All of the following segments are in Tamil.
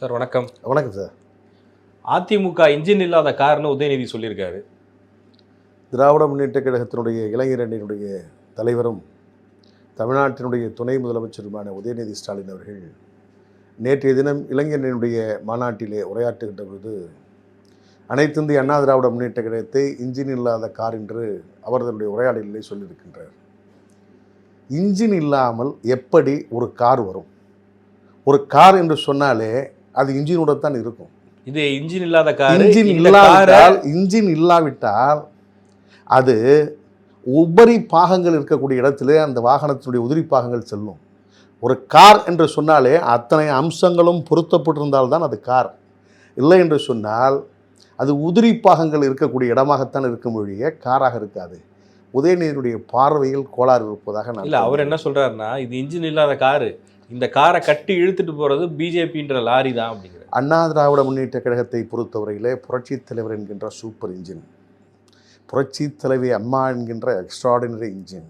சார் வணக்கம். வணக்கம் சார். அதிமுக இன்ஜின் இல்லாத கார்னு உதயநிதி சொல்லியிருக்காரு. திராவிட முன்னேற்ற கழகத்தினுடைய இளைஞரணியினுடைய தலைவரும் தமிழ்நாட்டினுடைய துணை முதலமைச்சருமான உதயநிதி ஸ்டாலின் அவர்கள் நேற்றைய தினம் இளைஞரணியினுடைய மாநாட்டிலே உரையாற்றுகின்ற பொழுது அனைத்து இந்திய அண்ணா திராவிட முன்னேற்ற கழகத்தை இன்ஜின் இல்லாத கார் என்று அவர் தன்னுடைய உரையாடலிலே சொல்லியிருக்கின்றார். இன்ஜின் இல்லாமல் எப்படி ஒரு கார் வரும்? ஒரு கார் என்று சொன்னாலே அது இன்ஜினோட தான் இருக்கும். இது இன்ஜின் இல்லாத கார். இன்ஜின் இல்லாவிட்டால் அது உபரி பாகங்கள் இருக்கக்கூடிய இடத்திலே அந்த வாகனத்தினுடைய உதிரி பாகங்கள் செல்லும். ஒரு கார் என்று சொன்னாலே அத்தனை அம்சங்களும் பொருத்தப்பட்டிருந்தால்தான் அது கார். இல்லை என்று சொன்னால் அது உதிரி பாகங்கள் இருக்கக்கூடிய இடமாகத்தான் இருக்கும் ஒழிய காராக இருக்காது. உதயநிதியுடைய பார்வையில் கோளாறு இருப்பதாக நான் இல்லை. அவர் என்ன சொல்றாருன்னா, இது இன்ஜின் இல்லாத காரு, இந்த காரை கட்டி இழுத்துட்டு போறது பிஜேபின்ற லாரி தான் அப்படிங்கிற. அண்ணா திராவிட முன்னேற்ற கழகத்தை பொறுத்தவரையிலே புரட்சி தலைவர் என்கின்ற சூப்பர் இன்ஜின், புரட்சி தலைவி அம்மா என்கின்ற எக்ஸ்ட்ராடினரி இன்ஜின்,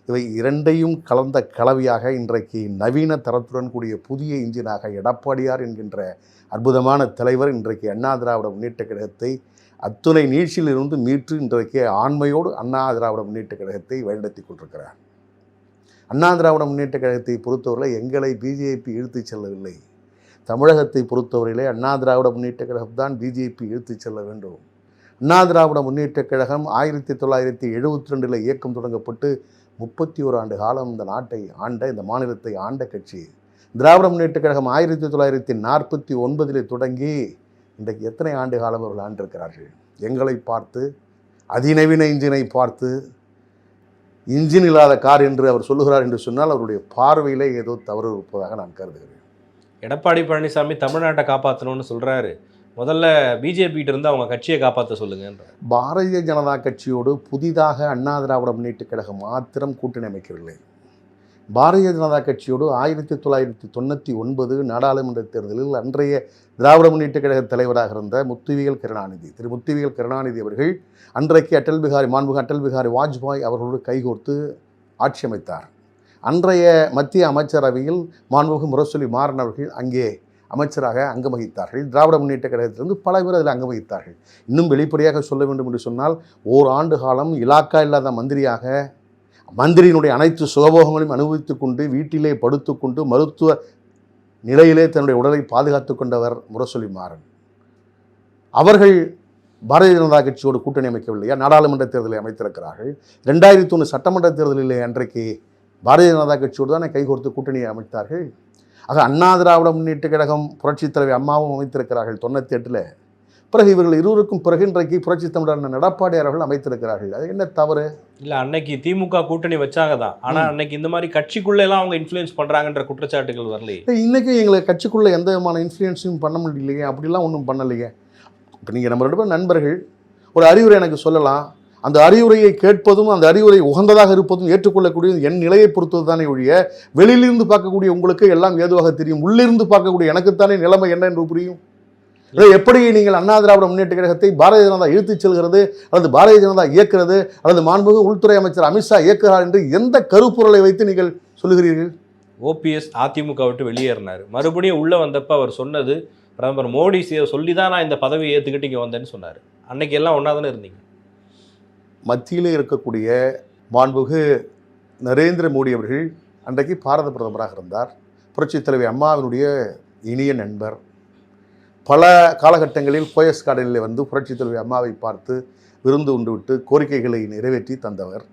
இவை இரண்டையும் கலந்த கலவையாக இன்றைக்கு நவீன தரத்துடன் கூடிய புதிய இன்ஜினாக எடப்பாடியார் என்கின்ற அற்புதமான தலைவர் இன்றைக்கு அண்ணா திராவிட முன்னேற்ற கழகத்தை அத்துணை நீட்சியிலிருந்து மீட்டு இன்றைக்கு ஆண்மையோடு அண்ணா திராவிட முன்னேற்ற கழகத்தை வழிநடத்தி கொண்டிருக்கிறார். அண்ணா திராவிட முன்னேற்ற கழகத்தை பொறுத்தவரையில் எங்களை பிஜேபி இழுத்து செல்லவில்லை. தமிழகத்தை பொறுத்தவரையிலே அண்ணா திராவிட முன்னேற்ற கழகம் தான் பிஜேபி இழுத்து செல்ல வேண்டும். அண்ணா திராவிட முன்னேற்ற கழகம் 1972 இயக்கம் தொடங்கப்பட்டு 31 ஆண்டு காலம் இந்த நாட்டை ஆண்ட, இந்த மாநிலத்தை ஆண்ட கட்சி. திராவிட முன்னேற்ற கழகம் 1949 தொடங்கி இன்றைக்கு எத்தனை ஆண்டு காலம் அவர்கள் ஆண்டிருக்கிறார்கள்? எங்களை பார்த்து அதிநவீன இன்ஜினை பார்த்து இன்ஜின் இல்லாத கார் என்று அவர் சொல்லுகிறார் என்று சொன்னால் அவருடைய பார்வையிலே ஏதோ தவறு இருப்பதாக நான் கருதுகிறேன். எடப்பாடி பழனிசாமி தமிழ்நாட்டை காப்பாற்றணும்னு சொல்றாரு. முதல்ல பிஜேபிகிட்ட இருந்து அவங்க கட்சியை காப்பாற்ற சொல்லுங்கன்ற. பாரதிய ஜனதா கட்சியோடு புதிதாக அண்ணா திராவிட முன்னேற்ற கழகம் மாத்திரம் கூட்டணி அமைக்கவில்லை. பாரதிய ஜனதா கட்சியோடு 1999 நாடாளுமன்ற தேர்தலில் அன்றைய திராவிட முன்னேற்ற கழக தலைவராக இருந்த திரு முத்துவேல் கருணாநிதி அவர்கள் அன்றைக்கு மாண்புமிகு அடல் பிகாரி வாஜ்பாய் அவர்களோடு கைகோர்த்து ஆட்சி அமைத்தார். அன்றைய மத்திய அமைச்சரவையில் மாண்புமிகு முரசொலி மாறன் அவர்கள் அங்கே அமைச்சராக அங்கம் வகித்தார்கள். திராவிட முன்னேற்ற கழகத்திலிருந்து பல பேர் அதில் அங்கம் வகித்தார்கள். இன்னும் வெளிப்படையாக சொல்ல வேண்டும் என்று சொன்னால் ஓராண்டு காலம் இலாக்கா இல்லாத மந்திரியினுடைய அனைத்து சுகபோகங்களையும் அனுபவித்து கொண்டு வீட்டிலே படுத்துக்கொண்டு மருத்துவ நிலையிலே தன்னுடைய உடலை பாதுகாத்து கொண்டவர் முரசொலி மாறன் அவர்கள். பாரதிய ஜனதா கட்சியோடு கூட்டணி அமைக்கவில்லையா? நாடாளுமன்ற தேர்தலை அமைத்திருக்கிறார்கள். 2001 சட்டமன்ற தேர்தலிலே அன்றைக்கு பாரதிய ஜனதா கட்சியோடு தானே கைகோர்த்து கூட்டணியை அமைத்தார்கள். ஆக அண்ணா திராவிட முன்னேற்ற கழகம் புரட்சி தலைவர் அம்மாவும் அமைத்திருக்கிறார்கள் 98. பிறகு இவர்கள் இருவருக்கும் பிறகு இன்றைக்கு புரட்சி தமிழர் எடப்பாடியார் அவர்கள் அமைத்திருக்கிறார்கள். அது என்ன தவறு? இல்லை, அன்னைக்கு திமுக கூட்டணி வச்சாங்க தான். ஆனால் அன்னைக்கு இந்த மாதிரி கட்சிக்குள்ளெல்லாம் அவங்க இன்ஃப்ளூயன்ஸ் பண்ணுறாங்கன்ற குற்றச்சாட்டுகள் வரலையே. இன்றைக்கும் எங்களுக்கு கட்சிக்குள்ளே எந்த விதமான இன்ஃப்ளூயன்ஸும் பண்ண முடியலையே, அப்படிலாம் ஒன்றும் பண்ணலையே. இப்போ நீங்கள் நம்ம 2 பேரும் நண்பர்கள், ஒரு அறிவுரை எனக்கு சொல்லலாம். அந்த அறிவுரையை கேட்பதும் அந்த அறிவுரை உகந்ததாக இருப்பதும் ஏற்றுக்கொள்ளக்கூடிய என் நிலையை பொறுத்தது தானே ஒழிய வெளியிலிருந்து பார்க்கக்கூடிய உங்களுக்கு எல்லாம் ஏதுவாக தெரியும். உள்ளிருந்து பார்க்கக்கூடிய எனக்குத்தானே நிலைமை என்ன என்று புரியும். எப்படி நீங்கள் அண்ணா திராவிட முன்னேற்ற கழகத்தை பாரதிய ஜனதா இழுத்துச் செல்கிறது, அல்லது பாரதிய ஜனதா இயக்கிறது, அல்லது மாண்புமிகு உள்துறை அமைச்சர் அமித்ஷா இயக்குகிறார் என்று எந்த கருப்பொருளை வைத்து நீங்கள் சொல்லுகிறீர்கள்? ஓபிஎஸ் அதிமுக விட்டு வெளியேறினார். மறுபடியும் உள்ளே வந்தப்போ அவர் சொன்னது, பிரதமர் மோடி சொல்லி தான் நான் இந்த பதவியை ஏற்றுக்கிட்டு இங்கே வந்தேன்னு சொன்னார். அன்னைக்கு எல்லாம் ஒன்றா தானே இருந்தீங்க. மத்தியிலே இருக்கக்கூடிய மாண்புமிகு நரேந்திர மோடி அவர்கள் அன்றைக்கு பாரத பிரதமராக இருந்தார். புரட்சித் தலைவி அம்மாவினுடைய இனிய நண்பர். பல காலகட்டங்களில் போயஸ் கார்டனில் வந்து புரட்சித் தலைவி அம்மாவை பார்த்து விருந்து உண்டு விட்டு கோரிக்கைகளை நிறைவேற்றி தந்தவர்.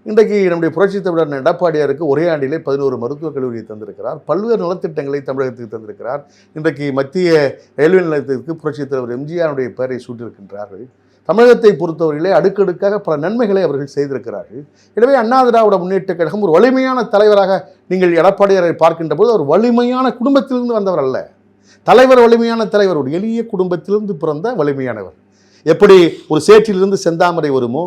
இன்றைக்கு நம்முடைய புரட்சித் தலைவர் எடப்பாடியாருக்கு ஒரே ஆண்டிலே 11 மருத்துவக் கல்லூரியை தந்திருக்கிறார். பல்வேறு நலத்திட்டங்களை தமிழகத்துக்கு தந்திருக்கிறார். இன்றைக்கு மத்திய ரயில்வே நிலையத்திற்கு புரட்சித் தலைவர் எம்ஜிஆருடைய பெயரை சூட்டியிருக்கின்றார்கள். தமிழகத்தை பொறுத்தவரையிலே அடுக்கடுக்காக பல நன்மைகளை அவர்கள் செய்திருக்கிறார்கள். எனவே அண்ணா திராவிட முன்னேற்ற கழகம் ஒரு வலிமையான தலைவராக நீங்கள் எடப்பாடியாரை பார்க்கின்ற போது ஒரு வலிமையான குடும்பத்திலிருந்து வந்தவர் அல்ல. தலைவர் வலிமையான தலைவர், ஒரு எளிய குடும்பத்திலிருந்து பிறந்த வலிமையானவர். எப்படி ஒரு சேற்றிலிருந்து செந்தாமரை வருமோ,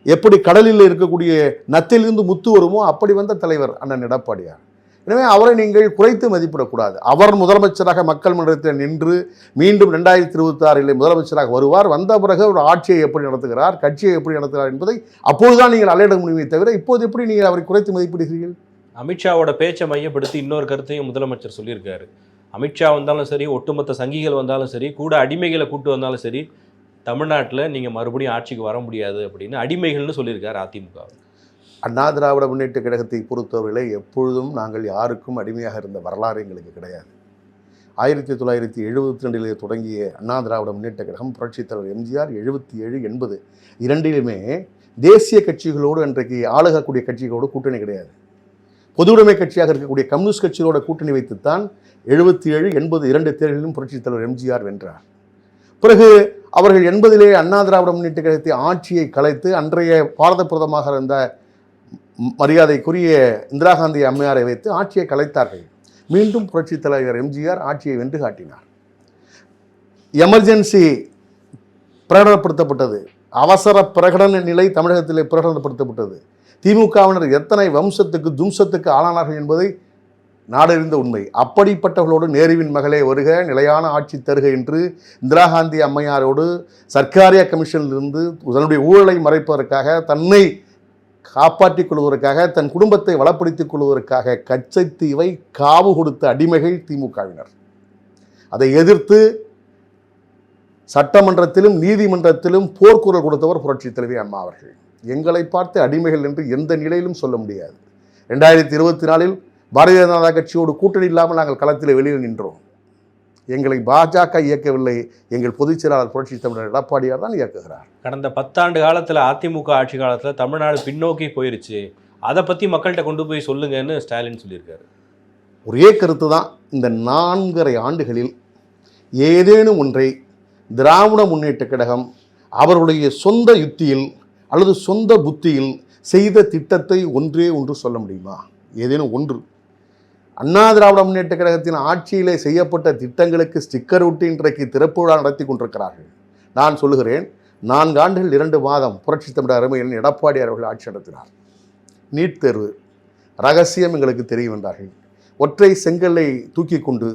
எப்படி கடலில் இருக்கக்கூடிய நத்திலிருந்து முத்து வருமோ, அப்படி வந்த தலைவர் அண்ணன் எடப்பாடியார். எனவே அவரை நீங்கள் குறைத்து மதிப்பிடக்கூடாது. அவர் முதலமைச்சராக மக்கள் மன்றத்தில் நின்று மீண்டும் 2026 முதலமைச்சராக வருவார். வந்த பிறகு ஒரு ஆட்சியை எப்படி நடத்துகிறார், கட்சியை எப்படி நடத்துகிறார் என்பதை அப்போதுதான் நீங்கள் அலையிட முடியுமே தவிர இப்போது எப்படி நீங்கள் அவரை குறைத்து மதிப்பிடுகிறீர்கள்? அமித்ஷாவோட பேச்சை மையப்படுத்தி இன்னொரு கருத்தையும் முதலமைச்சர் சொல்லியிருக்காரு. அமித்ஷா வந்தாலும் சரி, ஒட்டுமொத்த சங்கிகள் வந்தாலும் சரி, கூட அடிமைகளை கூட்டு வந்தாலும் சரி, தமிழ்நாட்டில் நீங்கள் மறுபடியும் ஆட்சிக்கு வர முடியாது அப்படின்னு அடிமைகள்னு சொல்லியிருக்காரு அதிமுக. அண்ணா திராவிட முன்னேற்ற கழகத்தை பொறுத்தவரை எப்பொழுதும் நாங்கள் யாருக்கும் அடிமையாக இருந்த வரலாறு எங்களுக்கு கிடையாது. 1972 தொடங்கிய அண்ணா திராவிட முன்னேற்ற கழகம், புரட்சித் தலைவர் எம்ஜிஆர் 77, 80 இரண்டிலுமே தேசிய கட்சிகளோடு அன்றைக்கு ஆளுகக்கூடிய கட்சிகளோடு கூட்டணி கிடையாது. பொதுவுடைமை கட்சியாக இருக்கக்கூடிய கம்யூனிஸ்ட் கட்சிகளோட கூட்டணி வைத்துத்தான் 77, 80 இரண்டு தேர்தலிலும் புரட்சித் தலைவர் எம்ஜிஆர் வென்றார். பிறகு அவர்கள் 80 அண்ணா திராவிட முன்னேற்ற கழகத்தை ஆட்சியை கலைத்து அன்றைய பாரத பிரதமராக இருந்த மரியாதைக்குரிய இந்திரா காந்தி அம்மையாரை வைத்து ஆட்சியை கலைத்தார்கள். மீண்டும் புரட்சித் தலைவர் எம்ஜிஆர் ஆட்சியை வென்று காட்டினார். எமர்ஜென்சி பிரகடனப்படுத்தப்பட்டது. அவசர பிரகடன நிலை தமிழகத்திலே பிரகடனப்படுத்தப்பட்டது. திமுகவினர் எத்தனை வம்சத்துக்கு தும்சத்துக்கு ஆளானார்கள் என்பதை நாடறிந்த உண்மை. அப்படிப்பட்டவர்களோடு நேருவின் மகளே வருக, நிலையான ஆட்சி தருக என்று இந்திரா காந்தி அம்மையாரோடு சர்க்காரிய கமிஷனிலிருந்து தன்னுடைய ஊழலை மறைப்பதற்காக, தன்னை காப்பாற்றிக் கொள்வதற்காக, தன் குடும்பத்தை வளப்படுத்திக் கொள்வதற்காக கச்சத்தீவை காவு கொடுத்த அடிமைகள் திமுகவினர். அதை எதிர்த்து சட்டமன்றத்திலும் நீதிமன்றத்திலும் போர்க்குரல் கொடுத்தவர் புரட்சித் தலைவி அம்மா அவர்கள். எங்களை பார்த்து அடிமைகள் என்று எந்த நிலையிலும் சொல்ல முடியாது. 2024 பாரதிய ஜனதா கட்சியோடு கூட்டணி இல்லாமல் நாங்கள் களத்தில் வெளியில் நின்றோம். எங்களை பாஜக இயக்கவில்லை, எங்கள் பொதுச் செயலாளர் புரட்சித் தமிழர் எடப்பாடியார் தான் இயக்குகிறார். கடந்த 10 ஆண்டு காலத்தில் அதிமுக ஆட்சி காலத்தில் தமிழ்நாடு பின்னோக்கி போயிருச்சு, அதை பற்றி மக்கள்கிட்ட கொண்டு போய் சொல்லுங்கன்னு ஸ்டாலின் சொல்லியிருக்காரு. ஒரே கருத்து தான். இந்த 4.5 ஆண்டுகளில் ஏதேனும் ஒன்றை திராவிட முன்னேற்ற கழகம் அவர்களுடைய சொந்த யுத்தியில் அல்லது சொந்த புத்தியில் செய்த திட்டத்தை ஒன்றே ஒன்று சொல்ல முடியுமா? ஏதேனும் ஒன்று. அண்ணா திராவிட முன்னேற்ற கழகத்தின் ஆட்சியிலே செய்யப்பட்ட திட்டங்களுக்கு ஸ்டிக்கர் விட்டு இன்றைக்கு திறப்பு விழா நடத்தி கொண்டிருக்கிறார்கள். நான் சொல்லுகிறேன், 4 ஆண்டுகள் 2 மாதம் புரட்சித் தமிழர் அருமையில் எடப்பாடியார் அவர்கள் ஆட்சி நடத்தினார். நீட் தேர்வு ரகசியம் எங்களுக்கு தெரியும் என்றார்கள். ஒற்றை செங்கல்லை தூக்கி கொண்டு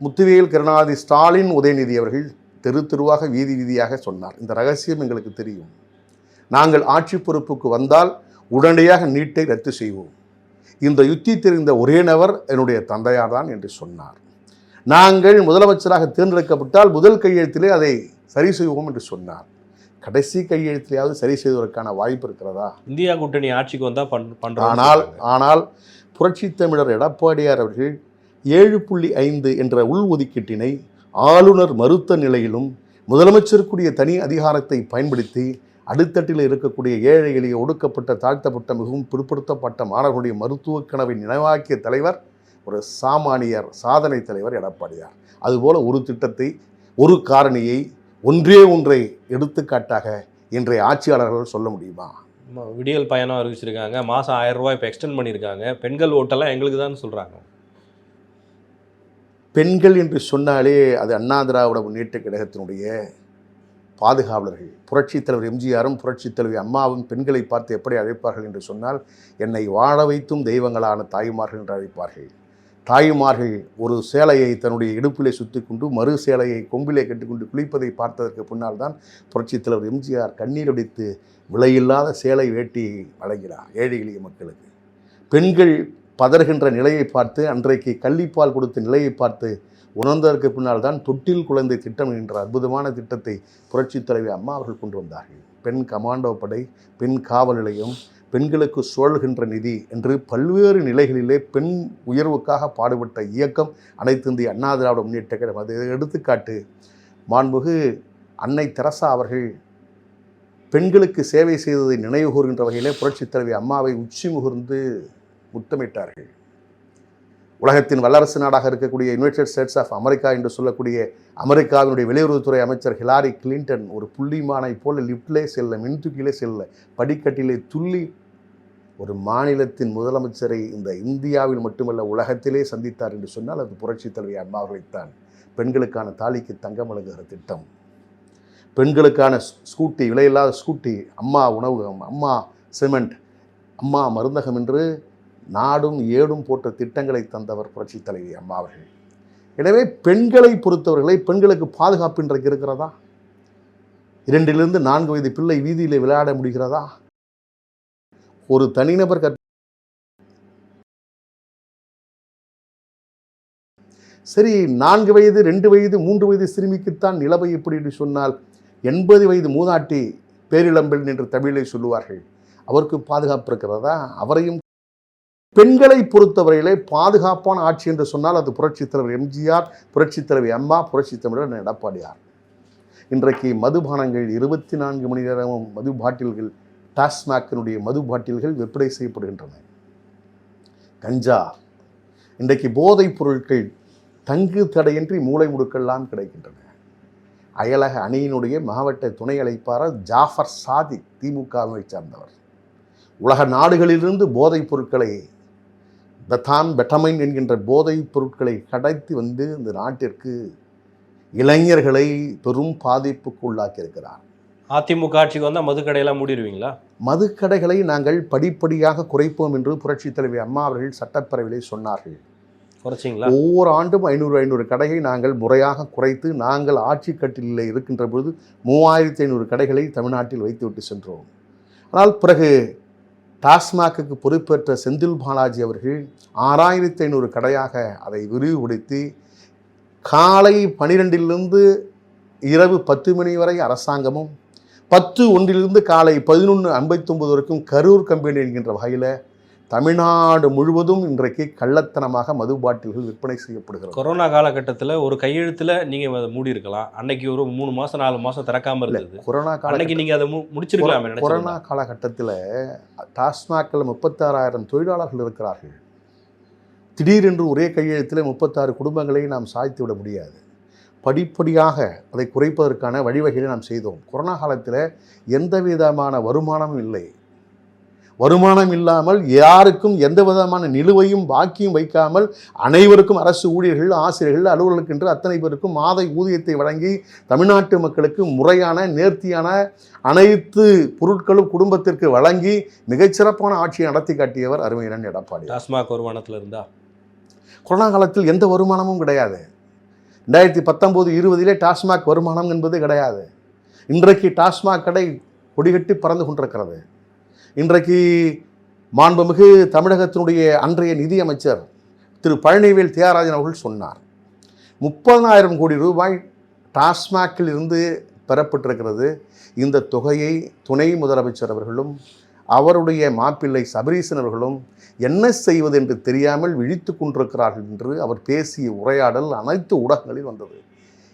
முத்துவேல், கருணாநிதி, ஸ்டாலின், உதயநிதி அவர்கள் தெரு தெருவாக வீதி வீதியாக சொன்னார், இந்த ரகசியம் எங்களுக்கு தெரியும், நாங்கள் ஆட்சி பொறுப்புக்கு வந்தால் உடனடியாக நீட்டை ரத்து செய்வோம், இந்த யுத்தி தெரிந்த ஒரே நபர் என்னுடைய தந்தையார் தான் என்று சொன்னார். நாங்கள் முதலமைச்சராக தேர்ந்தெடுக்கப்பட்டால் முதல் கையெழுத்திலே அதை சரி செய்வோம் என்று சொன்னார். கடைசி கையெழுத்திலேயாவது சரி செய்வதற்கான வாய்ப்பு இருக்கிறதா? இந்தியா கூட்டணி ஆட்சிக்கு வந்தால் பண்ணுறோம். ஆனால் புரட்சித் தமிழர் எடப்பாடியார் அவர்கள் 7.5 என்ற உள் ஒதுக்கீட்டினை ஆளுநர் மறுத்த நிலையிலும் முதலமைச்சருக்குரிய தனி அதிகாரத்தை பயன்படுத்தி அடித்தட்டில் இருக்கக்கூடிய ஏழை எளிய ஒடுக்கப்பட்ட தாழ்த்தப்பட்ட மிகவும் பிற்படுத்தப்பட்ட மாணவர்களுடைய மருத்துவக் கனவை நினைவாக்கிய தலைவர் ஒரு சாமானியர் சாதனை தலைவர் எடப்பாடியார். அதுபோல ஒரு திட்டத்தை, ஒரு காரணியை, ஒன்றே ஒன்றை எடுத்துக்காட்டாக இன்றைய ஆட்சியாளர்கள் சொல்ல முடியுமா? விடியல் பயணம் அறிவிச்சிருக்காங்க, மாதம் 1000 ரூபாய் இப்போ எக்ஸ்டெண்ட் பண்ணியிருக்காங்க, பெண்கள் ஓட்டெல்லாம் எங்களுக்கு தான் சொல்கிறாங்க. பெண்கள் என்று சொன்னாலே அது அண்ணா திராவிட முன்னேற்ற கழகத்தினுடைய பாதுகாவலர்கள். புரட்சித் தலைவர் எம்ஜிஆரும் புரட்சித் தலைவி அம்மாவும் பெண்களை பார்த்து எப்படி அழைப்பார்கள் என்று சொன்னால், என்னை வாழ வைத்தும் தெய்வங்களான தாய்மார்கள் என்று அழைப்பார்கள். தாய்மார்கள் ஒரு சேலையை தன்னுடைய இடுப்பிலே சுற்றி கொண்டு மறு சேலையை கொம்பிலே கட்டிக்கொண்டு குளிப்பதை பார்த்ததற்கு பின்னால் தான் புரட்சித் தலைவர் எம்ஜிஆர் கண்ணீர் அடித்து விலையில்லாத சேலை வேட்டி வழங்கினார் ஏழை எளிய மக்களுக்கு. பெண்கள் பதறுகின்ற நிலையை பார்த்து, அன்றைக்கு கள்ளிப்பால் கொடுத்த நிலையை பார்த்து உணர்ந்ததற்கு பின்னால் தான் தொட்டில் குழந்தை திட்டம் என்ற அற்புதமான திட்டத்தை புரட்சித் தலைவி அம்மா அவர்கள் கொண்டு வந்தார்கள். பெண் கமாண்டோ படை, பெண் காவல் நிலையம், பெண்களுக்கு சுழல்கின்ற நிதி என்று பல்வேறு நிலைகளிலே பெண் உயர்வுக்காக பாடுபட்ட இயக்கம் அனைத்து இந்திய அண்ணா திராவிட முன்னேற்ற கழகம். அது எடுத்துக்காட்டு மாண்புமிகு அன்னை தெரசா அவர்கள் பெண்களுக்கு சேவை செய்ததை நினைவு கூறுகின்ற வகையிலே புரட்சித் தலைவி அம்மாவை உச்சி முகர்ந்து முத்தமிட்டார்கள். உலகத்தின் வல்லரசு நாடாக இருக்கக்கூடிய யுனைடெட் ஸ்டேட்ஸ் ஆஃப் அமெரிக்கா என்று சொல்லக்கூடிய அமெரிக்காவினுடைய வெளியுறவுத்துறை அமைச்சர் ஹிலாரி கிளின்டன் ஒரு புள்ளிமானை போல லிப்டிலே செல்ல, மின்துக்கிலே செல்ல, படிக்கட்டிலே துள்ளி ஒரு மாநிலத்தின் முதலமைச்சரை இந்த இந்தியாவில் மட்டுமல்ல உலகத்திலே சந்தித்தார் என்று சொன்னால் அது புரட்சித் தலைவி அம்மா அவர்களைத்தான். பெண்களுக்கான தாலிக்கு தங்கம் வழங்குகிற திட்டம், பெண்களுக்கான ஸ்கூட்டி, விலையில்லாத ஸ்கூட்டி, அம்மா உணவகம், அம்மா சிமெண்ட், அம்மா மருந்தகம் என்று நாடும் ஏடும் போட்ட திட்டங்களை தந்தவர் புரட்சித் தலைவி அம்மா அவர்கள். எனவே பெண்களை பொறுத்தவர்களை, பெண்களுக்கு பாதுகாப்பு இன்றைக்கு இருக்கிறதா? 2 to 4 வயது பிள்ளை வீதியில் விளையாட முடிகிறதா? ஒரு தனிநபர் சரி 4 வயது 2 வயது 3 வயது சிறுமிக்குத்தான் நிலைமை எப்படி என்று சொன்னால் 80 வயது மூதாட்டி பேரிளம்பெண் என்று தமிழை சொல்லுவார்கள். அவருக்கு பாதுகாப்பு இருக்கிறதா? அவரையும் பெண்களை பொறுத்தவரையிலே பாதுகாப்பான ஆட்சி என்று சொன்னால் அது புரட்சித் தலைவர் எம்ஜிஆர், புரட்சித் தலைவி அம்மா, புரட்சித் தமிழர் எடப்பாடியார். இன்றைக்கு மதுபானங்கள் 24 மணி நேரமும் மது பாட்டில்கள், டாஸ்மாக்கினுடைய மது பாட்டில்கள் விற்பனை செய்யப்படுகின்றன. கஞ்சா, இன்றைக்கு போதைப் பொருட்கள் தங்கு தடையின்றி மூளை முடுக்கெல்லாம் கிடைக்கின்றன. அயலக அணியினுடைய மாவட்ட துணை அழைப்பாளர் ஜாஃபர் சாதிக் திமுகவை சார்ந்தவர். உலக நாடுகளிலிருந்து போதைப் பொருட்களை பெட்டமைன் என்கின்ற போதைப் பொருட்களை கடத்தி வந்து இந்த நாட்டிற்கு இளைஞர்களை பெரும் பாதிப்புக்கு உள்ளாக்கியிருக்கிறார். அதிமுக ஆட்சிக்கு வந்தால் மதுக்கடையெல்லாம் மூடிடுவீங்களா? மதுக்கடைகளை நாங்கள் படிப்படியாக குறைப்போம் என்று புரட்சித் தலைவி அம்மா அவர்கள் சட்டப்பேரவையிலே சொன்னார்கள். குறைச்சிங்களா? ஒவ்வொரு ஆண்டும் 500 கடைகளை நாங்கள் முறையாக குறைத்து நாங்கள் ஆட்சி கட்டிலில் இருக்கின்ற பொழுது 3500 கடைகளை தமிழ்நாட்டில் வைத்துவிட்டு சென்றோம். ஆனால் பிறகு டாஸ்மாக்கு பொறுப்பேற்ற செந்தில் பாலாஜி அவர்கள் 6500 கடையாக அதை விரிவுபடுத்தி காலை 12 இரவு 10 மணி வரை அரசாங்கமும் 10:01 காலை 11:59 வரைக்கும் கரூர் கம்பெனி என்கின்ற வகையில் தமிழ்நாடு முழுவதும் இன்றைக்கு கள்ளத்தனமாக மது பாட்டில்கள் விற்பனை செய்யப்படுகிறது. கொரோனா காலகட்டத்தில் ஒரு கையெழுத்தில் நீங்கள் அதை மூடி இருக்கலாம். அன்னைக்கு ஒரு 3 மாதம் 4 மாதம் திறக்காமல் இருந்தது. கொரோனா காலத்துக்கு நீங்கள் அதை முடிச்சிருக்கலாம். கொரோனா காலகட்டத்தில் டாஸ்மாகில் 36,000 தொழிலாளர்கள் இருக்கிறார்கள். திடீரென்று ஒரே கையெழுத்தில் 36 குடும்பங்களை நாம் சாய்த்து விட முடியாது. படிப்படியாக அதை குறைப்பதற்கான வழிவகைகளை நாம் செய்தோம். கொரோனா காலத்தில் எந்த விதமான வருமானமும் இல்லை. வருமானம் இல்லாமல் யாருக்கும் எந்த விதமான நிலுவையும் பாக்கியும் வைக்காமல் அனைவருக்கும் அரசு ஊழியர்கள், ஆசிரியர்கள், அலுவலர்களுக்கு என்று அத்தனை பேருக்கும் மாத ஊதியத்தை வழங்கி தமிழ்நாட்டு மக்களுக்கு முறையான நேர்த்தியான அனைத்து பொருட்களும் குடும்பத்திற்கு வழங்கி மிகச்சிறப்பான ஆட்சியை நடத்தி காட்டியவர் அருமையண்ணன் எடப்பாடி. டாஸ்மாக் வருமானத்தில் இருந்தா கொரோனா காலத்தில் எந்த வருமானமும் கிடையாது. 2019-20 டாஸ்மாக் வருமானம் என்பது கிடையாது. இன்றைக்கு டாஸ்மாக் கடை கொடிகட்டி பறந்து கொண்டிருக்கிறது. இன்றைக்கு மாண்புமிகு தமிழகத்தினுடைய அன்றைய நிதியமைச்சர் திரு பழனிவேல் தியாகராஜன் அவர்கள் சொன்னார், 30,000 கோடி ரூபாய் டாஸ்மாகில் இருந்து பெறப்பட்டிருக்கிறது. இந்த தொகையை துணை முதலமைச்சர் அவர்களும் அவருடைய மாப்பிள்ளை சபரீசன் அவர்களும் என்ன செய்வது என்று தெரியாமல் விழித்து கொண்டிருக்கிறார்கள் என்று அவர் பேசிய உரையாடல் அனைத்து ஊடகங்களில் வந்தது.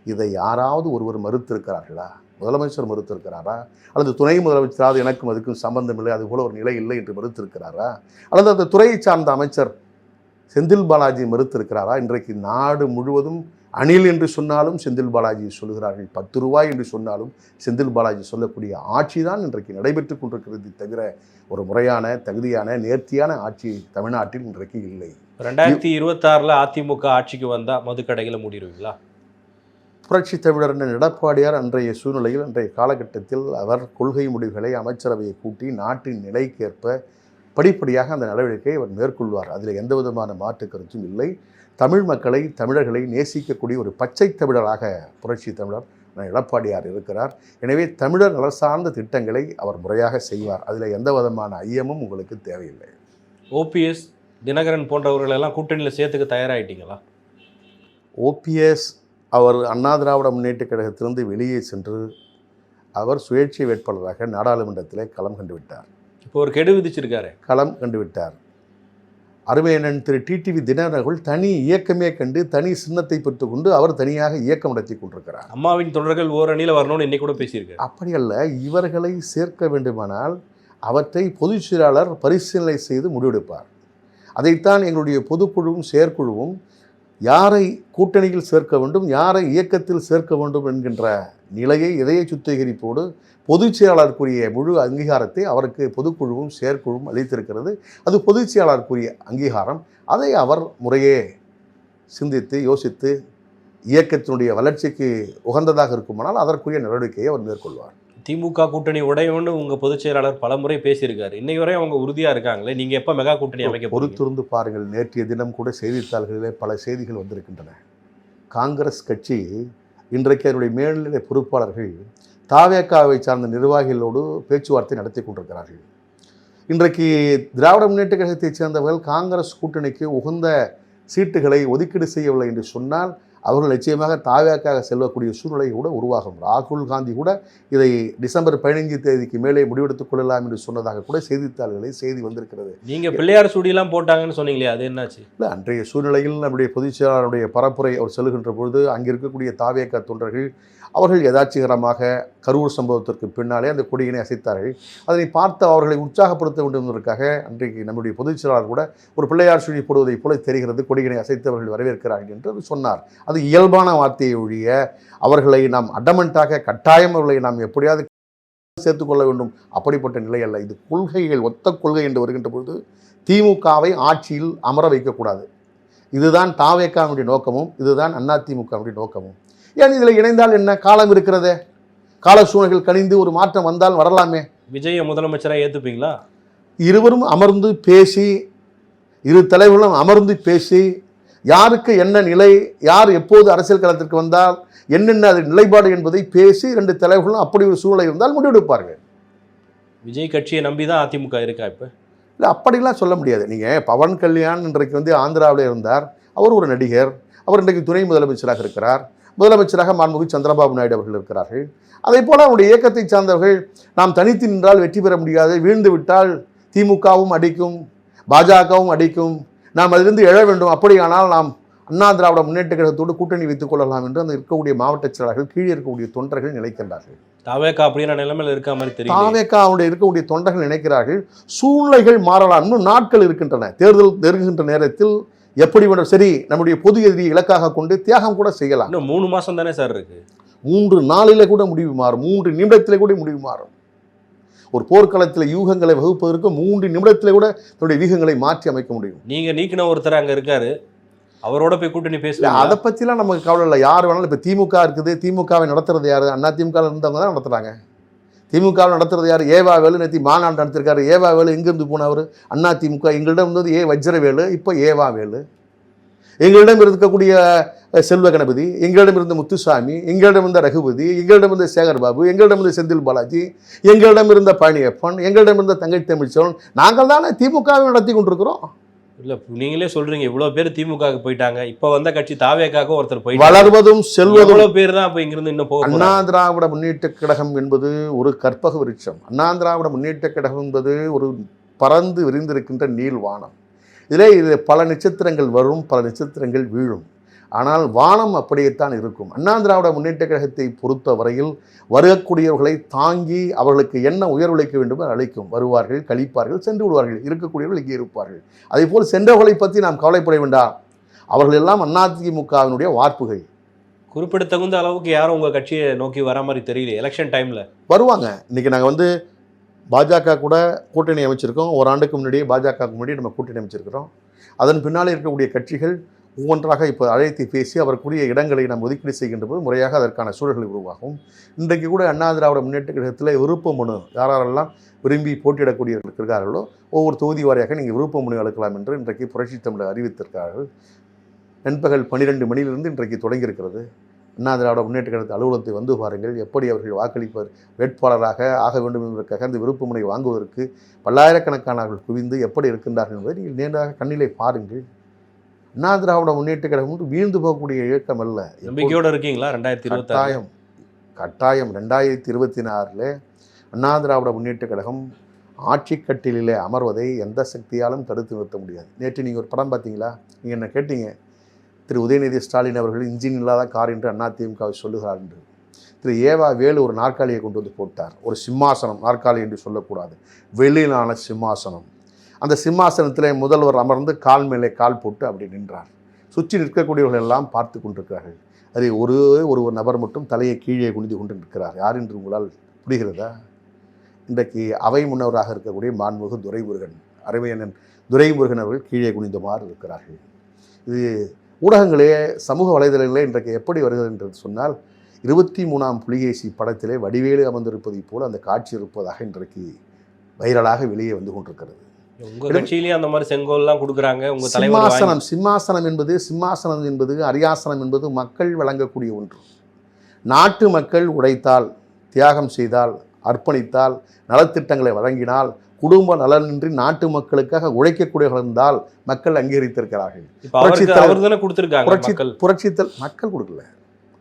இதை யாராவது ஒருவர் மறுத்திருக்கிறார்களா? முதலமைச்சர் மறுத்திருக்கிறாரா? அல்லது துணை முதலமைச்சராவது எனக்கும் அதுக்கும் சம்பந்தம் இல்லை, அதுபோல் ஒரு நிலை இல்லை என்று மறுத்திருக்கிறாரா? அல்லது அந்த துறையை சார்ந்த அமைச்சர் செந்தில் பாலாஜி மறுத்திருக்கிறாரா? இன்றைக்கு நாடு முழுவதும் அணில் என்று சொன்னாலும் செந்தில் பாலாஜி சொல்கிறார்கள், 10 ரூபாய் என்று சொன்னாலும் செந்தில் பாலாஜி சொல்லக்கூடிய ஆட்சி தான் இன்றைக்கு நடைபெற்று கொண்டிருக்கிறது. தவிர ஒரு முறையான தகுதியான நேர்த்தியான ஆட்சி தமிழ்நாட்டில் இன்றைக்கு இல்லை. 2026 அதிமுக ஆட்சிக்கு வந்தால் மதுக்கடைகளை மூடிடுவீங்களா? புரட்சி தமிழர் எடப்பாடியார் அன்றைய சூழ்நிலையில் அன்றைய காலகட்டத்தில் அவர் கொள்கை முடிவுகளை அமைச்சரவையை கூட்டி நாட்டின் நிலைக்கேற்ப படிப்படியாக அந்த நடவடிக்கையை அவர் மேற்கொள்வார். அதில் எந்த விதமான மாற்று கருத்தும் இல்லை. தமிழ் மக்களை, தமிழர்களை நேசிக்கக்கூடிய ஒரு பச்சை தமிழராக புரட்சி தமிழர் எடப்பாடியார் இருக்கிறார். எனவே தமிழர் நலன் சார்ந்த திட்டங்களை அவர் முறையாக செய்வார். அதில் எந்த விதமான ஐயமும் உங்களுக்கு தேவையில்லை. ஓபிஎஸ், தினகரன் போன்றவர்களெல்லாம் கூட்டணியில் சேர்த்துக்க தயாராகிட்டீங்களா? ஓபிஎஸ் அவர் அண்ணா திராவிட முன்னேற்ற கழகத்திலிருந்து வெளியே சென்று அவர் சுயேட்சை வேட்பாளராக நாடாளுமன்றத்தில் களம் கண்டு விட்டார். இப்போ ஒரு கெடு விதிச்சிருக்காரு, களம் கண்டு விட்டார். அருமையண்ணன் திரு டிடிவி தினகரன் தனி இயக்கமே கண்டு தனி சின்னத்தை பெற்றுக்கொண்டு அவர் தனியாக இயக்கம் நடத்தி கொண்டிருக்கிறார். அம்மாவின் தொண்டர்கள் ஓரணியில் வரணும்னு இன்னைக்கு கூட பேசியிருக்காரு. அப்படி அல்ல, இவர்களை சேர்க்க வேண்டுமானால் அவற்றை பொதுச் செயலாளர் பரிசீலனை செய்து முடிவெடுப்பார். அதைத்தான் எங்களுடைய பொதுக்குழுவும் செயற்குழுவும் யாரை கூட்டணியில் சேர்க்க வேண்டும், யாரை இயக்கத்தில் சேர்க்க வேண்டும் என்கின்ற நிலையை இதய சுத்திகரிப்போடு பொதுச் செயலாளருக்குரிய முழு அங்கீகாரத்தை அவருக்கு பொதுக்குழுவும் செயற்குழுவும் அளித்திருக்கிறது. அது பொதுச் செயலாளருக்குரிய அங்கீகாரம். அதை அவர் முறையே சிந்தித்து யோசித்து இயக்கத்தினுடைய வளர்ச்சிக்கு உகந்ததாக இருக்குமானால் அதற்குரிய நடவடிக்கையை அவர் மேற்கொள்வார். திமுக கூட்டணி உடையவன்னு உங்கள் பொதுச் செயலாளர் பல முறை பேசியிருக்காரு. இன்னைக்கு வரையும் அவங்க உறுதியாக இருக்காங்களே, நீங்கள் எப்போ மெகா கூட்டணி அமைக்க பொறுத்திருந்து பாருங்கள். நேற்றைய தினம் கூட செய்தித்தாள்களிலே பல செய்திகள் வந்திருக்கின்றன. காங்கிரஸ் கட்சி இன்றைக்கு அதனுடைய மேல்நிலை பொறுப்பாளர்கள் தாவேகாவை சார்ந்த நிர்வாகிகளோடு பேச்சுவார்த்தை நடத்தி கொண்டிருக்கிறார்கள். இன்றைக்கு திராவிட முன்னேற்ற கழகத்தைச் சேர்ந்தவர்கள் காங்கிரஸ் கூட்டணிக்கு உகந்த சீட்டுகளை ஒதுக்கீடு செய்யவில்லை என்று சொன்னால் அவர்கள் நிச்சயமாக தாவேக்காக செல்லக்கூடிய சூழ்நிலை கூட உருவாகும். ராகுல் காந்தி கூட இதை டிசம்பர் 15 தேதிக்கு மேலே முடிவெடுத்துக் கொள்ளலாம் என்று சொன்னதாக கூட செய்தித்தாள்களில் செய்தி வந்திருக்கிறது. நீங்கள் பிள்ளையார் சுடியெல்லாம் போட்டாங்கன்னு சொன்னீங்களே, அது என்னாச்சு? இல்லை, அன்றைய சூழ்நிலையில் நம்முடைய பொதுச் செயலாளருடைய பரப்புரை அவர் செல்கின்ற பொழுது அங்கே இருக்கக்கூடிய தாவேக்கா தொண்டர்கள் அவர்கள் யதார்ச்சிகரமாக கரூர் சம்பவத்திற்கு பின்னாலே அந்த கொடியினை அசைத்தார்கள். அதனை பார்த்து அவர்களை உற்சாகப்படுத்த வேண்டும் என்பதற்காக அன்றைக்கு நம்முடைய பொதுச் செயலாளர் கூட ஒரு பிள்ளையார் சுழி போடுவதைப் போல தெரிகிறது, கொடியினை அசைத்தவர்கள் வரவேற்கிறார்கள் என்று சொன்னார். அது இயல்பான வார்த்தையை ஒழிய அவர்களை நாம் அடமெண்ட்டாக கட்டாயம் அவர்களை நாம் எப்படியாவது சேர்த்துக்கொள்ள வேண்டும் அப்படிப்பட்ட நிலை அல்ல. இது கொள்கைகள் ஒத்த கொள்கை என்று வருகின்ற பொழுது திமுகவை ஆட்சியில் அமர வைக்கக்கூடாது. இதுதான் தாவேக்காவுடைய நோக்கமும் இதுதான் அதிமுகவுடைய நோக்கமும். ஏன் இதில் இணைந்தால் என்ன, காலம் இருக்கிறதே, கால சூழ்நிலைகள் கணிந்து ஒரு மாற்றம் வந்தால் வரலாமே. விஜய முதலமைச்சராக ஏற்றுப்பீங்களா? இருவரும் அமர்ந்து பேசி, இரு தலைவர்களும் அமர்ந்து பேசி யாருக்கு என்ன நிலை, யார் எப்போது அரசியல் களத்திற்கு வந்தால் என்னென்ன அது நிலைப்பாடு என்பதை பேசி 2 தலைவர்களும் அப்படி ஒரு சூழ்நிலை இருந்தால் முடிவெடுப்பார்கள். விஜய் கட்சியை நம்பி தான் அதிமுக இருக்கா இப்போ? இல்லை, அப்படிலாம் சொல்ல முடியாது. நீங்கள் பவன் கல்யாண் இன்றைக்கு ஆந்திராவில் இருந்தார், அவர் ஒரு நடிகர், அவர் இன்றைக்கு துணை முதலமைச்சராக இருக்கிறார். முதலமைச்சராக மாண்புமிகு சந்திரபாபு நாயுடு அவர்கள் இருக்கிறார்கள். அதே போல் அவருடைய இயக்கத்தை சார்ந்தவர்கள் நாம் தனித்து நின்றால் வெற்றி பெற முடியாது, வீழ்ந்து விட்டால் திமுகவும் அடிக்கும், பாஜகவும் அடிக்கும், நாம் அதிலிருந்து எழ வேண்டும், அப்படியானால் நாம் அண்ணா திராவிட முன்னேற்ற கழகத்தோடு கூட்டணி வைத்துக் கொள்ளலாம் என்று அந்த இருக்கக்கூடிய மாவட்ட செயலாளர்கள், கீழே இருக்கக்கூடிய தொண்டர்கள் நினைக்கின்றார்கள். தாவேக்கா அப்படியான நிலைமையில் இருக்க மாதிரி தெரியும். தாவேக்கா அவருடைய இருக்கக்கூடிய தொண்டர்கள் நினைக்கிறார்கள் சூழ்நிலைகள் மாறலாம், இன்னும் நாட்கள் இருக்கின்றன, தேர்தல் நெருங்குகின்ற நேரத்தில் எப்படி வேணும், சரி நம்முடைய பொது எதிரி இலக்காக கொண்டு தியாகம் கூட செய்யலாம். இன்னும் 3 மாதம் தானே சார் இருக்கு. 3 நாளிலே கூட முடிவு மாறும், 3 நிமிடத்திலே கூட முடிவு மாறும். ஒரு போர்க்களத்தில் யூகங்களை வகுப்பதற்கு 3 நிமிடத்திலே கூட தன்னுடைய வீகங்களை மாற்றி அமைக்க முடியும். நீங்கள் நீக்கின ஒருத்தர் அங்கே இருக்காரு, அவரோட போய் கூட்டணி பேசல. அதை பற்றிலாம் நமக்கு கவலை இல்லை. யார் வேணாலும் இப்போ திமுக இருக்குது, திமுகவை நடத்துறது யார்? அதிமுக இருந்தவங்க தான் நடத்துகிறாங்க. திமுகவை நடத்துறது யார்? ஏவா வேலு நேற்று மாநாடு நடத்திருக்காரு. ஏவா வேலு எங்கேருந்து போனவர்? அதிமுக. எங்களிடம் இருந்தது வஜ்ரவேலு, இப்போ ஏவா வேலு. எங்களிடம் இருக்கக்கூடிய செல்வ கணபதி, எங்களிடம் இருந்த முத்துசாமி, எங்களிடம் இருந்த ரகுபதி, எங்களிடம் இருந்த சேகர்பாபு, எங்களிடம் இருந்த செந்தில் பாலாஜி, எங்களிடம் இருந்த பழனியப்பன், எங்களிடம் இருந்த தங்கை தமிழ்ச்சோன், நாங்கள் தானே திமுகவை நடத்தி கொண்டிருக்கிறோம். இல்லை, நீங்களே சொல்றீங்க இவ்வளோ பேர் திமுகவுக்கு போயிட்டாங்க, இப்போ வந்த கட்சி தாவேக்காக ஒருத்தர் போய் வளர்வதும் செல்வதும் இவ்வளோ பேர் தான் இப்போ இங்கிருந்து இன்னும் போக. அண்ணா திராவிட முன்னேற்ற கழகம் என்பது ஒரு கற்பக விருட்சம். அண்ணா திராவிட முன்னேற்ற கழகம் என்பது ஒரு பறந்து விரிந்திருக்கின்ற நீள்வானம். இதில் பல நட்சத்திரங்கள் வரும், பல நட்சத்திரங்கள் வீழும். ஆனால் வானம் அப்படியேத்தான் இருக்கும். அண்ணா திராவிட முன்னேற்ற கழகத்தை பொறுத்த வரையில் வரக்கூடியவர்களை தாங்கி அவர்களுக்கு என்ன உயர்வளிக்க வேண்டும் அளிக்கும். வருவார்கள், கழிப்பார்கள், சென்று விடுவார்கள், இருக்கக்கூடியவர்கள் இங்கே இருப்பார்கள். அதே போல் சென்றவர்களை பற்றி நாம் கவலைப்பட வேண்டாம். அவர்கள் எல்லாம் அதிமுகவினுடைய வார்ப்புகள். குறிப்பிடத்தகுந்த அளவுக்கு யாரும் உங்கள் கட்சியை நோக்கி வர மாதிரி தெரியல. எலெக்ஷன் டைமில் வருவாங்க. இன்றைக்கி நாங்கள் பாஜக கூட கூட்டணி அமைச்சிருக்கோம். ஓராண்டுக்கு முன்னாடியே பாஜகவுக்கு முன்னாடி நம்ம கூட்டணி அமைச்சிருக்கிறோம். அதன் பின்னாலே இருக்கக்கூடிய கட்சிகள் ஒவ்வொன்றாக இப்போ அழைத்து பேசி அவருக்குரிய இடங்களை நாம் ஒதுக்கீடு செய்கின்ற போது முறையாக அதற்கான சூழல்கள் உருவாகும். இன்றைக்கு கூட அண்ணா திராவிட முன்னேற்ற கழகத்தில் விருப்ப மனு யாரெல்லாம் விரும்பி போட்டியிடக்கூடியவர்கள் இருக்கிறார்களோ ஒவ்வொரு தொகுதி வாரியாக நீங்கள் விருப்ப மனு அளிக்கலாம் என்று இன்றைக்கு புரட்சி தமிழர் அறிவித்திருக்கிறார்கள். நண்பகல் 12 மணியிலிருந்து இன்றைக்கு தொடங்கியிருக்கிறது. அண்ணா திராவிட முன்னேற்ற கழகத்து அலுவலகத்தை வந்து பாருங்கள், எப்படி அவர்கள் வாக்களிப்பர் வேட்பாளராக ஆக வேண்டும் என்பதற்காக அந்த விருப்ப மனை வாங்குவதற்கு பல்லாயிரக்கணக்கானவர்கள் குவிந்து எப்படி இருக்கின்றார்கள் என்பதை நீங்கள் நேராக கண்ணிலே பாருங்கள். அண்ணா திராவிட முன்னேற்ற கழகம் வீழ்ந்து போகக்கூடிய இயக்கம் அல்ல. நம்பிக்கையோடு இருக்கீங்களா? 2026 கட்டாயம் 2026 அண்ணா திராவிட முன்னேற்ற கழகம் ஆட்சி கட்டிலே அமர்வதை எந்த சக்தியாலும் தடுத்து நிறுத்த முடியாது. நேற்று நீங்கள் ஒரு படம் பார்த்தீங்களா? நீங்கள் என்ன கேட்டீங்க, திரு உதயநிதி ஸ்டாலின் அவர்கள் இன்ஜின் இல்லாத கார் என்று அதிமுகவை சொல்லுகிறார் என்று. திரு ஏவா வேலு ஒரு நாற்காலியை கொண்டு வந்து போட்டார். ஒரு சிம்மாசனம், நாற்காலி என்று சொல்லக்கூடாது, வெளியிலான சிம்மாசனம். அந்த சிம்மாசனத்தில் முதல்வர் அமர்ந்து கால் மேலே கால் போட்டு அப்படி நின்றார். சுற்றி நிற்கக்கூடியவர்கள் எல்லாம் பார்த்து கொண்டிருக்கிறார்கள். அதை ஒரு நபர் மட்டும் தலையை கீழே குனிந்து கொண்டு நிற்கிறார். யார் என்று உங்களால் புரிகிறதா? இன்றைக்கு அவை முன்னவராக இருக்கக்கூடிய மாண்புமிகு துரைமுருகன், அரைவையண்ணன் துரைமுருகன் அவர்கள் கீழே குனிந்தமாறு இருக்கிறார்கள். இது ஊடகங்களே, சமூக வலைதளங்களே இன்றைக்கு எப்படி வருகிறது என்று சொன்னால் 23ஆம் புலிகேசி படத்திலே வடிவேலு அமர்ந்திருப்பதை போல் அந்த காட்சி இருப்பதாக இன்றைக்கு வைரலாக வெளியே வந்து கொண்டிருக்கிறது. உங்க கட்சியிலேயே அந்த மாதிரி செங்கோல்லாம் கொடுக்குறாங்க. உங்க சிம்மாசனம் என்பது அரியாசனம் என்பது மக்கள் வழங்கக்கூடிய ஒன்று. நாட்டு மக்கள் உழைத்தால், தியாகம் செய்தால், அர்ப்பணித்தால், நலத்திட்டங்களை வழங்கினால், குடும்ப நலனின்றி நாட்டு மக்களுக்காக உழைக்கக்கூடியவர்கள் இருந்தால் மக்கள் அங்கீகரித்திருக்கிறார்கள். இப்ப அவருக்கு அவர் தானே கொடுத்திருக்காங்க மக்கள். மக்கள் கொடுக்கல,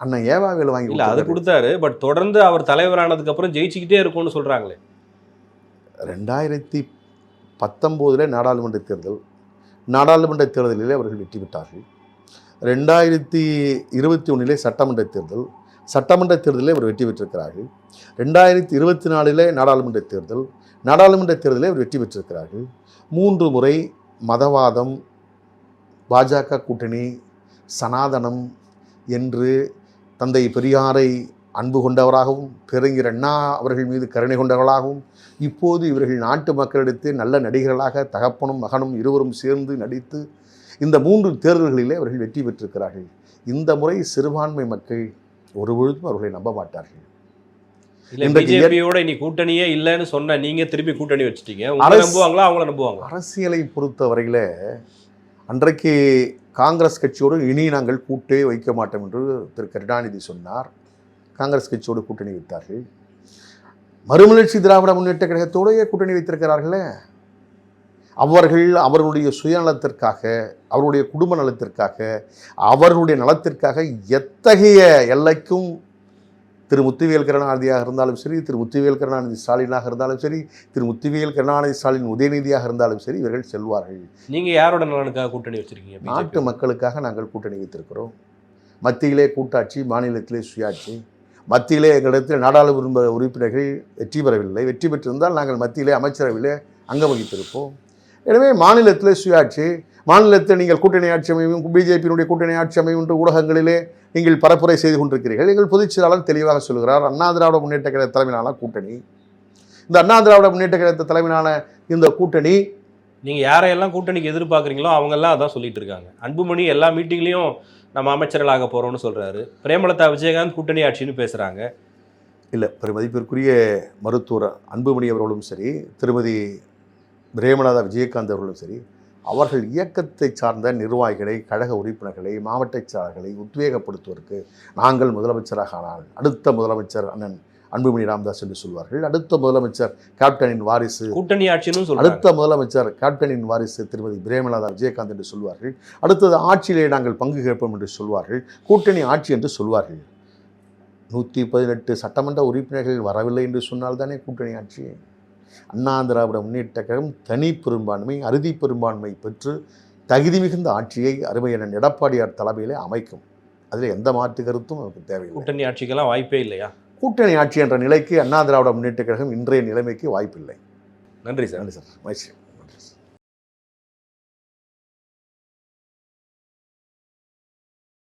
அண்ணன் ஏவாவேலு வாங்கி இல்ல அது கொடுத்தாரு. பட் தொடர்ந்து அவர் தலைவரானதுக்கு அப்புறம் ஜெயிச்சுக்கிட்டே இருக்கும்னு சொல்றாங்களே. 2019 நாடாளுமன்ற தேர்தலிலே அவர்கள் வெற்றி பெற்றார்கள். 2021 சட்டமன்ற தேர்தலில் அவர் வெற்றி பெற்றிருக்கிறார்கள். 2024 நாடாளுமன்ற தேர்தலில் அவர் வெற்றி பெற்றிருக்கிறார்கள். 3 முறை மதவாதம், பாஜக கூட்டணி, சனாதனம் என்று தந்தை பெரியாரை அன்பு கொண்டவராகவும் பேரறிஞர் அண்ணா அவர்கள் மீது கருணை கொண்டவர்களாகவும் இப்போது இவர்கள் நாட்டு மக்களிடத்து நல்ல நடிகர்களாக தகப்பனும் மகனும் இருவரும் சேர்ந்து நடித்து இந்த 3 தேர்தல்களிலே அவர்கள் வெற்றி பெற்றிருக்கிறார்கள். இந்த முறை சிறுபான்மை மக்கள் ஒருபொழுதும் அவர்களை நம்ப மாட்டார்கள். பிஜேபியோட இனி கூட்டணியே இல்லைன்னு சொன்ன நீங்க திருப்பி கூட்டணி வச்சுட்டீங்க. நம்புவாங்களா அவங்கள நம்புவாங்க? அரசியலை பொறுத்த வரையில அன்றைக்கு காங்கிரஸ் கட்சியோடு இனி நாங்கள் கூட்டே வைக்க மாட்டோம் என்று திரு கருணாநிதி சொன்னார். காங்கிரஸ் கட்சியோடு கூட்டணி வைத்தார்கள். மறுமலர்ச்சி திராவிட முன்னேற்ற கழகத்தோடைய கூட்டணி வைத்திருக்கிறார்களே. அவர்களுடைய சுயநலத்திற்காக, அவருடைய குடும்ப நலத்திற்காக, அவர்களுடைய நலத்திற்காக எத்தகைய எல்லைக்கும் திரு முத்துவேல் கருணாநிதியாக இருந்தாலும் சரி, திரு முத்துவேல் கருணாநிதி ஸ்டாலினாக இருந்தாலும் சரி, திரு முத்துவேல் கருணாநிதி ஸ்டாலின் உதயநிதியாக இருந்தாலும் சரி, இவர்கள் செல்வார்கள். நீங்கள் யாரோட நலனுக்காக கூட்டணி வச்சிருக்கீங்க? நாட்டு மக்களுக்காக நாங்கள் கூட்டணி வைத்திருக்கிறோம். மத்தியிலே கூட்டாட்சி, மாநிலத்திலே சுயாட்சி. மத்தியிலே எங்களிடத்தில் நாடாளுமன்ற உறுப்பினர்கள் வெற்றி பெறவில்லை. வெற்றி பெற்றிருந்தால் நாங்கள் மத்தியிலே அமைச்சரவையிலே அங்கம் வகித்திருப்போம். எனவே மாநிலத்திலே சுயாட்சி, மாநிலத்தில் நீங்கள் கூட்டணி ஆட்சி அமையும், பிஜேபியினுடைய கூட்டணி ஆட்சி அமையும் என்று ஊடகங்களிலே நீங்கள் பரப்புரை செய்து கொண்டிருக்கிறீர்கள். எங்கள் பொதுச் செயலாளர் தெளிவாக சொல்கிறார், அண்ணா திராவிட முன்னேற்ற கழக தலைமையிலான கூட்டணி. இந்த அண்ணா திராவிட முன்னேற்ற கழக தலைமையிலான இந்த கூட்டணி, நீங்கள் யாரையெல்லாம் கூட்டணிக்கு எதிர்பார்க்குறீங்களோ அவங்கெல்லாம் அதான் சொல்லிட்டு இருக்காங்க. அன்புமணி எல்லா மீட்டிங்லேயும் நம்ம அமைச்சர்களாக போகிறோம்னு சொல்கிறாரு. பிரேமலதா விஜயகாந்த் கூட்டணி ஆட்சின்னு பேசுகிறாங்க. இல்லை, பெருமதிப்பிற்குரிய மருத்துவர் அன்புமணி அவர்களும் சரி, திருமதி பிரேமலதா விஜயகாந்த் அவர்களும் சரி, அவர்கள் இயக்கத்தை சார்ந்த நிர்வாகிகளை, கழக உறுப்பினர்களை, மாவட்ட செயலாளர்களை உத்வேகப்படுத்துவதற்கு நாங்கள் முதலமைச்சராக ஆனால் அடுத்த முதலமைச்சர் அண்ணன் அன்புமணி ராமதாஸ் என்று சொல்வார்கள். அடுத்த முதலமைச்சர் கேப்டனின் வாரிசு கூட்டணி ஆட்சின்னு சொல்வார்கள். அடுத்த முதலமைச்சர் கேப்டனின் வாரிசு திருமதி பிரேமலதா விஜயகாந்த் என்று சொல்வார்கள். அடுத்தது ஆட்சியிலே நாங்கள் பங்கு கேட்போம் என்று சொல்வார்கள். கூட்டணி ஆட்சி என்று சொல்வார்கள். 118 சட்டமன்ற உறுப்பினர்கள் வரவில்லை என்று சொன்னால் தானே கூட்டணி ஆட்சி. அண்ணா திராவிட முன்னேற்ற கழகம் தனி பெரும்பான்மை, அறுதி பெரும்பான்மை பெற்று தகுதி மிகுந்த ஆட்சியை அருமையண்ணன் எடப்பாடியார் தலைமையிலே அமைக்கும். அதில் எந்த மாற்று கருத்தும் நமக்கு தேவையில்லை. கூட்டணி ஆட்சிக்கெல்லாம் வாய்ப்பே இல்லையா? கூட்டணி ஆட்சி என்ற நிலைக்கு அண்ணா திராவிட முன்னேற்ற கழகம் இன்றைய நிலைமைக்கு வாய்ப்பில்லை. நன்றி சார். நன்றி சார். மகிழ்ச்சி.